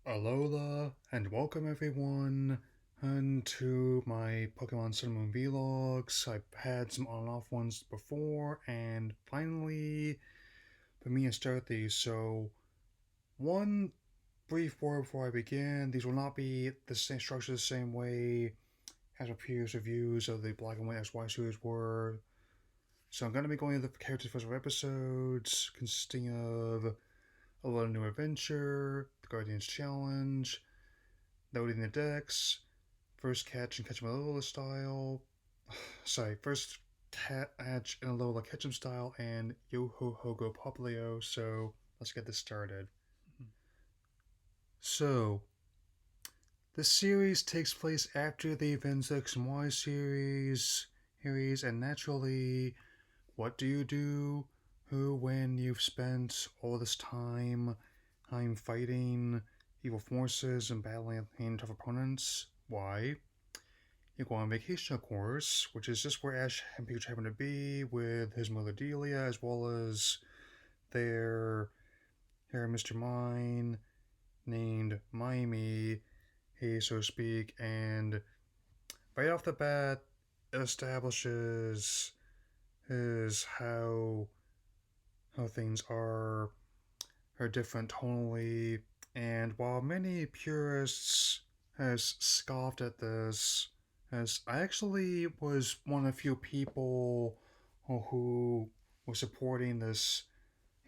Alola, and welcome everyone to my Pokemon Sun and Moon vlogs. I've had some on and off ones before, and finally, for me to start these. So, one brief word before I begin: these will not be the same structure the same way as my previous reviews of the Black and White XY series were. So, I'm going to be going over the characters for episodes, consisting of a little new adventure, the Guardians Challenge, loading the decks, first catch and catch him in a Alola style. Sorry, first catch in a Alola catch him style and Yo Ho Ho Go Poplio. So let's get this started. So, this series takes place after the events of X and Y series, and naturally, what do? Who, when you've spent all this time fighting evil forces and battling tough opponents? Why? You go on vacation, of course, which is just where Ash and Pikachu happen to be with his mother Delia, as well as their Mr. Mime named Mimey, so to speak, and right off the bat, it establishes is how things are different tonally, and while many purists has scoffed at this, as I actually was one of the few people who was supporting this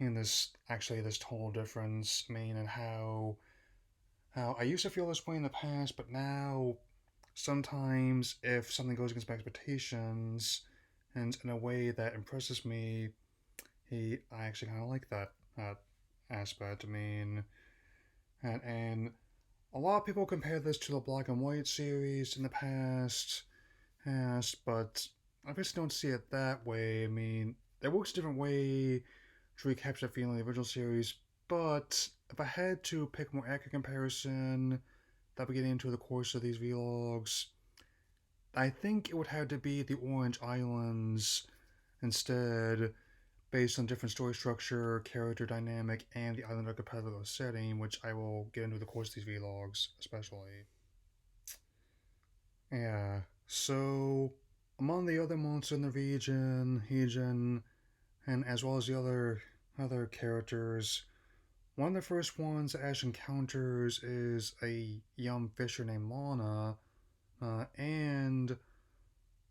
tonal difference. I mean, and how I used to feel this way in the past, but now sometimes if something goes against my expectations and in a way that impresses me, I actually kind of like that aspect. I mean, and a lot of people compare this to the Black and White series in the past, but I just don't see it that way. I mean, it works a different way to recapture that feeling of the original series, but if I had to pick a more accurate comparison that we get into the course of these vlogs, I think it would have to be the Orange Islands instead, based on different story structure, character dynamic, and the island archipelago setting, which I will get into the course of these vlogs, especially. Yeah, so among the other monsters in the region, and as well as the other characters, one of the first ones Ash encounters is a young fisher named Lana, and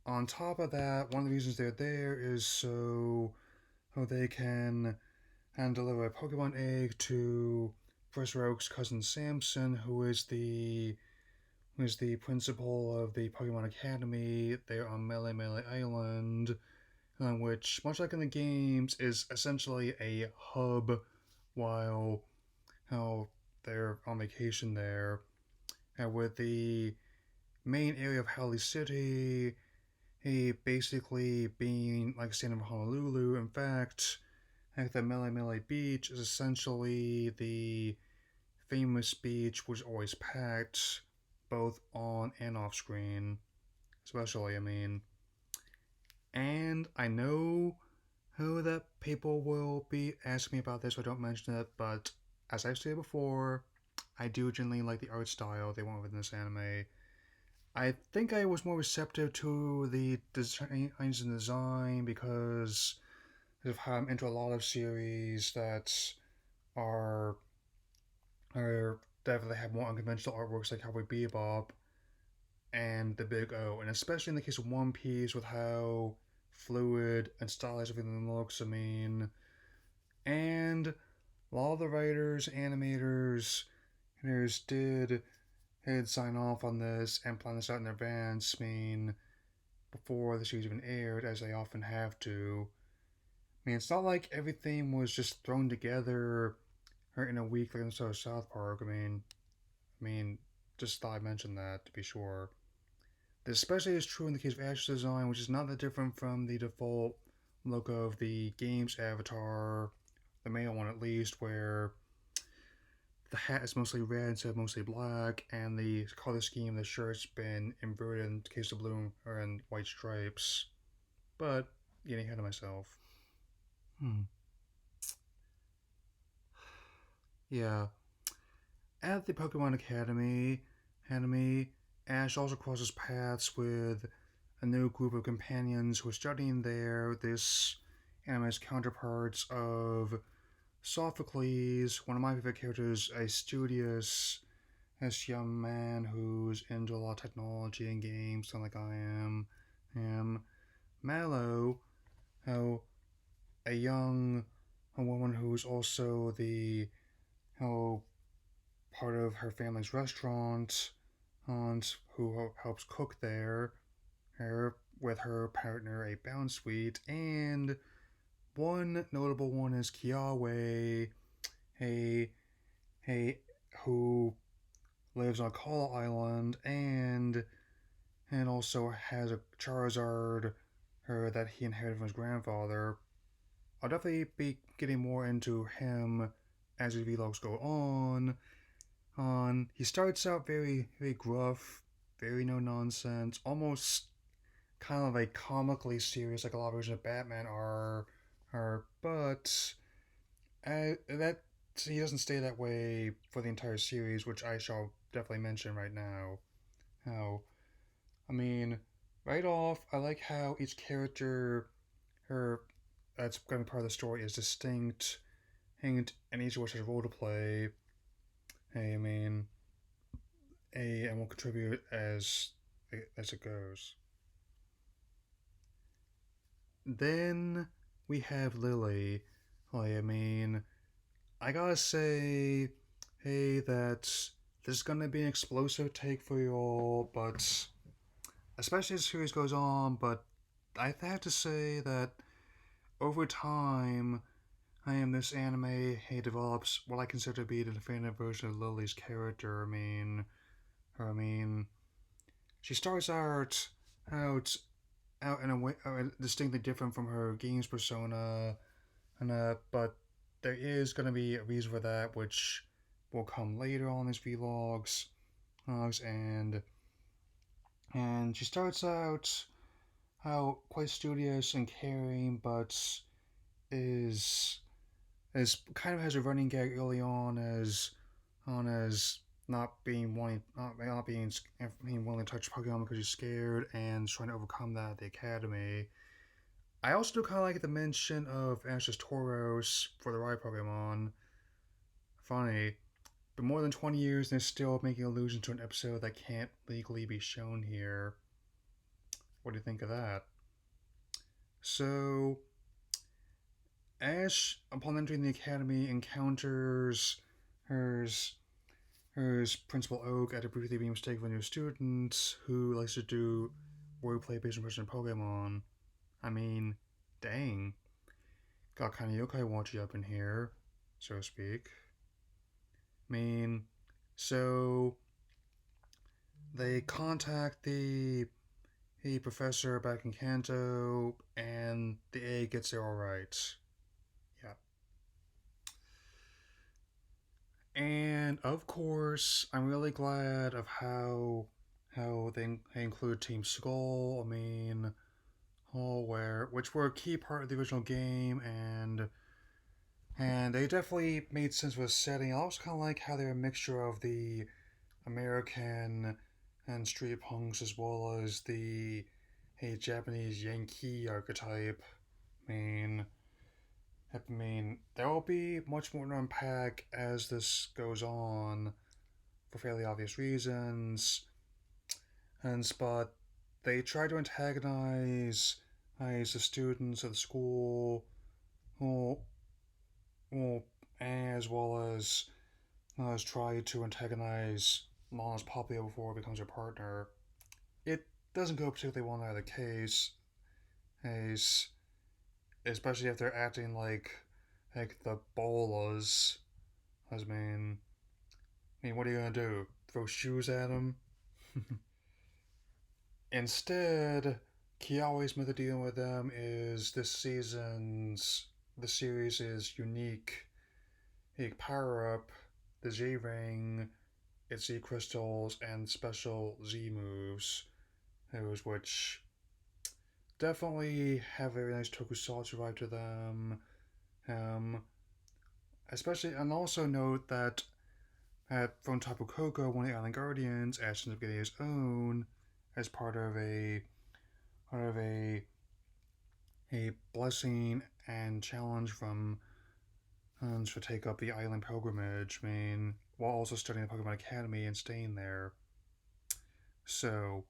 on top of that, one of the reasons they're there is so they can and deliver a Pokemon egg to Professor Oak's cousin Samson, who is the principal of the Pokemon Academy there on Melee Island, which, much like in the games, is essentially a hub while how they're on vacation there. And with the main area of Howley City, basically being like standing in Honolulu. In fact, the Melee Beach is essentially the famous beach which is always packed, both on and off screen, especially, I mean. And I know who that people will be asking me about this, so I don't mention it, but as I've stated before, I do generally like the art style they went with in this anime. I think I was more receptive to the designs and design because of how I'm into a lot of series that are are definitely have more unconventional artworks like Cowboy Bebop and the Big O, and especially in the case of One Piece with how fluid and stylized everything looks. I mean, and a lot of the writers, animators, did sign off on this and plan this out in advance. I mean, before the series even aired, as they often have to. I mean, it's not like everything was just thrown together in a week like in the South Park. I mean, just thought I mentioned that to be sure. This especially is true in the case of Ash's design, which is not that different from the default look of the game's avatar, the male one at least, where the hat is mostly red instead of mostly black, and the color scheme of the shirt's been inverted in the case of blue and white stripes. But getting ahead of myself. Hmm. Yeah. at the Academy, Ash also crosses paths with a new group of companions who are studying there. This anime's counterparts of Sophocles, one of my favorite characters, a studious, this young man who's into a lot of technology and games, kind of like I am. Mallow, how a young a woman who's also the how part of her family's restaurant, aunt who helps cook there, her with her partner a bounce suite, and one notable one is Kiawe, a a who lives on Kala Island and also has a Charizard her that he inherited from his grandfather. I'll definitely be getting more into him as his vlogs go on. He starts out very gruff, very no nonsense, almost kind of like comically serious, like a lot of versions of Batman are. But that he doesn't stay that way for the entire series, which I shall definitely mention right now. How I mean, right off, I like how each character, her that's going to be part of the story, is distinct, and each of which has a role to play. Hey, I mean, and will contribute as it goes. Then we have Lily. I mean, I gotta say, hey, that this is gonna be an explosive take for you all, but especially as the series goes on. But I have to say that over time, I am this anime. He develops what I consider to be the definitive version of Lily's character. I mean, she starts out out in a way distinctly different from her games persona, and but there is going to be a reason for that, which will come later on in these vlogs. And she starts out quite studious and caring, but is kind of has a running gag early on as not being willing to touch Pokemon because he's scared and trying to overcome that at the academy. I also do kind of like the mention of Ash's Tauros for the right Pokemon. Funny, but more than 20 years and they're still making allusion to an episode that can't legally be shown here. What do you think of that? So, Ash, upon entering the academy, encounters hers Principal Oak at a briefly being mistaken for a new student who likes to do wordplay based on person Pokemon. I mean, dang. Got kind of yokai watchy up in here, so to speak. I mean, so they contact the professor back in Kanto, and the A gets there alright. Yeah. And of course, I'm really glad of how they include Team Skull. I mean, which were a key part of the original game, and they definitely made sense with the setting. I also kind of like how they're a mixture of the American and street punks as well as the Japanese Yankee archetype. I mean, there will be much more to unpack as this goes on for fairly obvious reasons. But they try to antagonize the students of the school, who, who as well as try to antagonize Lana's Papio before it becomes her partner. It doesn't go particularly well in either case, as especially if they're acting like the bolas. What are you gonna do? Throw shoes at them? Instead, Kiawe's method of dealing with them is the series is unique power up, the Z ring, its Z crystals, and special Z moves. Those which definitely have a very nice tokusatsu vibe to them. Um, Especially, and also note that from Tapu Koko, one of the Island Guardians, ends up getting his own as part of a blessing and challenge from Hans to take up the island pilgrimage. I mean, while also studying the Pokemon Academy and staying there. So,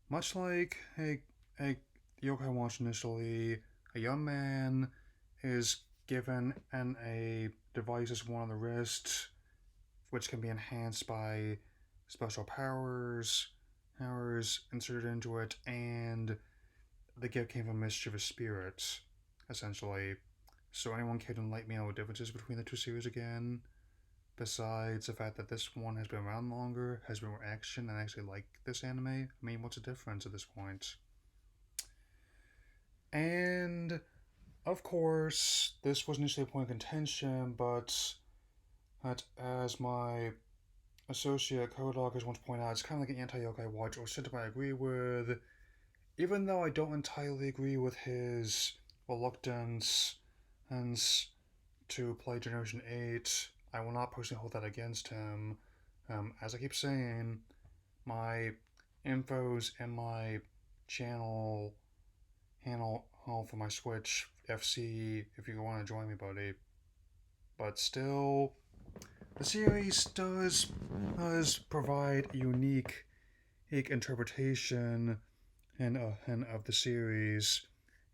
much like a yokai watch initially, a young man is given a device as one on the wrist, which can be enhanced by special powers inserted into it, and the gift came from mischievous spirits, essentially. So anyone can enlighten me on what differences between the two series again? Besides the fact that this one has been around longer, has been more action, and I actually like this anime. I mean, what's the difference at this point? And of course, this was initially a point of contention, but as my associate Kodok has once pointed out, it's kind of like an anti-yokai watch, or something I agree with. Even though I don't entirely agree with his reluctance and to play Generation 8, I will not personally hold that against him. As I keep saying, my info's in my channel handle for my Switch FC if you want to join me, buddy. But still, the series does provide a unique interpretation and of the series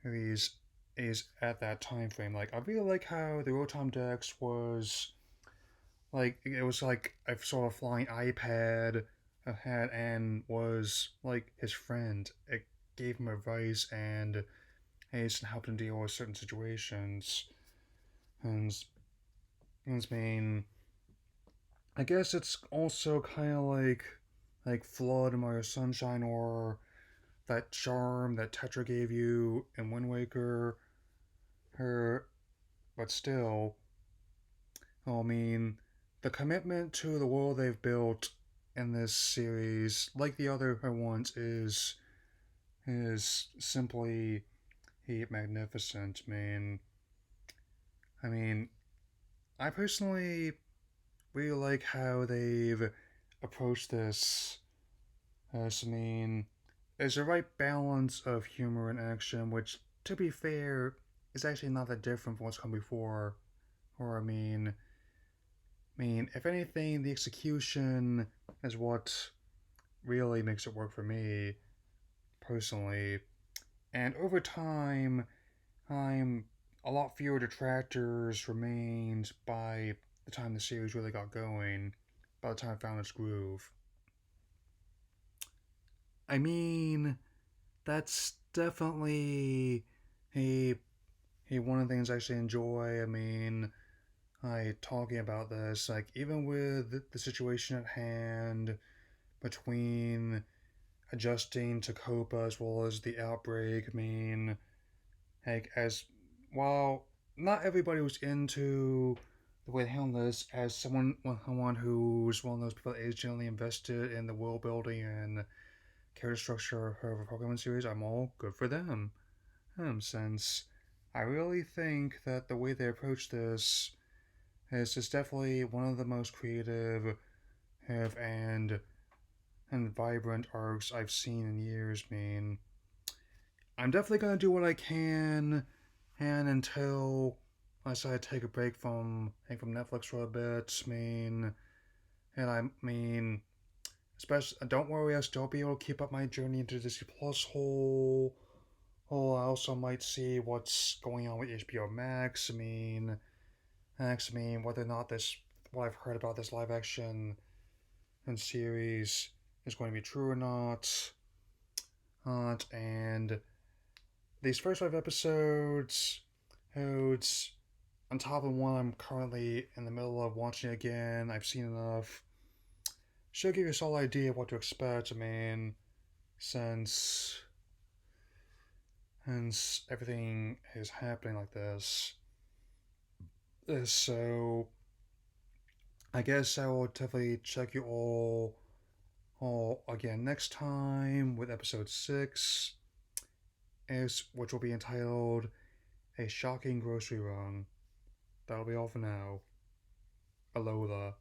is at that time frame. Like I really like how the Rotom Dex was like it was like I saw a flying iPad had and was like his friend. It gave him advice and helped him deal with certain situations. And I mean, I guess it's also kind of like Flood and Mario Sunshine, or that charm that Tetra gave you in Wind Waker. Her, but still, I mean, the commitment to the world they've built in this series, like the other ones, is simply magnificent. I mean, I personally really like how they've approached this. As I mean, there's a right balance of humor and action, which, to be fair, is actually not that different from what's come before. Or if anything, the execution is what really makes it work for me personally. And over time, I'm a lot fewer detractors remained by the time the series really got going. By the time I found its groove, I mean, that's definitely a one of the things I actually enjoy. I mean, talking about this, like even with the situation at hand between adjusting to Copa as well as the outbreak. I mean, like as while not everybody was into the way they handled this, as someone who's one of those people that is generally invested in the world building and character structure of a Pokemon series, I'm all good for them. Since I really think that the way they approach this is definitely one of the most creative and vibrant arcs I've seen in years. I'm definitely gonna do what I can, and until I decide to take a break from Netflix for a bit. And I mean, especially don't worry, I still be able to keep up my journey into Disney Plus hole. Oh, I also might see what's going on with HBO Max. Whether or not what I've heard about this live action and series is going to be true or not. And these first 5 episodes, it's on top of one I'm currently in the middle of watching again. I've seen enough. Should give you a solid idea of what to expect. Since everything is happening like this. So I guess I will definitely check you all again next time with episode 6, which will be entitled A Shocking Grocery Run. That'll be all for now. Alola.